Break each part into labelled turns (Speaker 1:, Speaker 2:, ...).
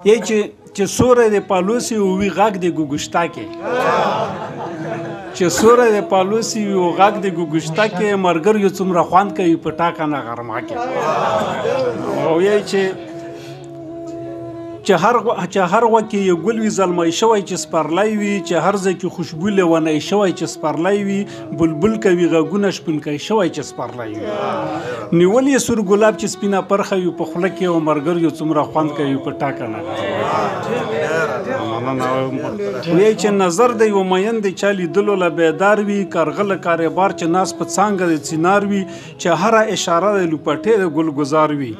Speaker 1: یی چې سوری د پالوسی وي غږ د ګوګشتا کې چې سوری د پالوسی وي غږ د ګوګشتا کې مرګر یو څومره خوند کوي په ټاکنه غرمه کې او یی چې هر وخت یو ګل وي زلمی شوی چې سپرلی وي چې هر ځای کې خوشبو لیونی شوی چې سپرلی وي بلبل کوي غږونه شپونکی شوی چې سپرلی وي نیول یې سور ګلاب چې سپینه پرخه وي په خوله کې او مرګر یو څومره خوند کوي په ټاکنه وی چې نظر د یو مین د چا لیدلو له بیدار وي کارغله کاروبار چې ناس په څانګه د چینار وي چې هره اشاره د لوپټې د ګلګزار وي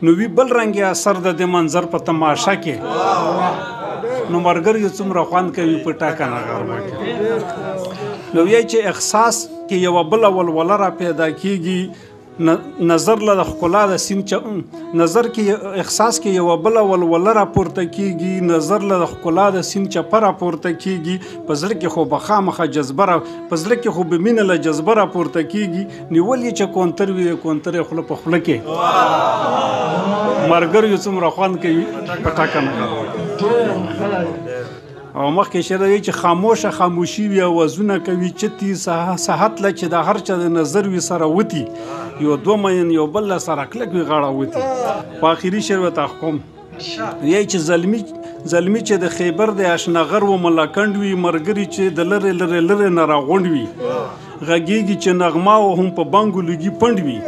Speaker 1: نو وی بل رنګ اثر د منظر په تماشا کې نو مرګر یو څومره خوند کوي په ټاکنه غرمه کې نو وی چې احساس کې یو بل ولوله را پیدا کیږي نظر له ښکلا د سین نظر کې احساس کې یو بل ولوله را پورته کیږي نظر له ښکلا د سین چپه را پورته کیږي په زړه کې خو بخامخه جذبه را په زړه کې خو به مینه له جذبه را پورته کیږي نیول یې چې کونتر وي کونتر خوله په خوله کې مرګر یو څومره خوند کوي په ټاکنه او مخکې شعر دی چې خاموشه خاموشي وي اوازونه کوي چتي صحت له چې د هر چا د نظر وي سره وتي یو دوه مین یو بل سره کلک وي غاړه وتي په آخري شعر ورته حکم یی چې زلمی چې د خیبر د اشنغر و ملاکنډ وي مرګري چې د لرې نه راغونډ وي غږیږي چې نغمه او هم په بانګو لګي پند وي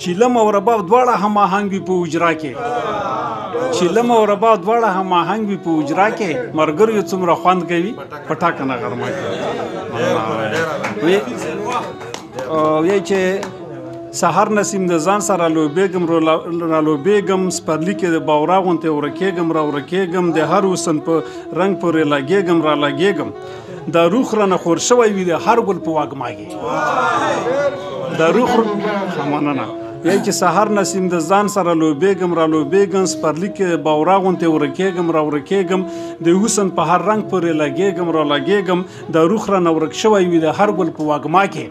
Speaker 1: چیلم او رباب دواړه هماهنګ وي په اجرا کې چیلم او رباب دواړه هماهنګ وي په اجرا کې مرګر یو څومره خوند کوي په ټاکنه غرمه کې وی چې سحر نسیم د ځان سره لوبېږم رالوبېږم سپرلي کې د باورا غونتې ورکېږم راورکېږم د هر حسن په رنګ پورې لګېږم را لګېږم دا روح رانه خور شوی وي د هر ګل په واګماږي دا روح مننه یی چې سحر نسیم د ځان سره لوبېږم رالوبېږم سپرلي کې باورا غونتې ورکېږم راورکېږم د حسن په هر رنګ پورې لګېږم را لګېږم دا روح رانه ورک شوی وي د هر ګل په واګما کې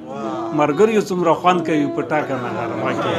Speaker 1: مرګر یو څومره خوند کوي په ټاکنه غرمه کې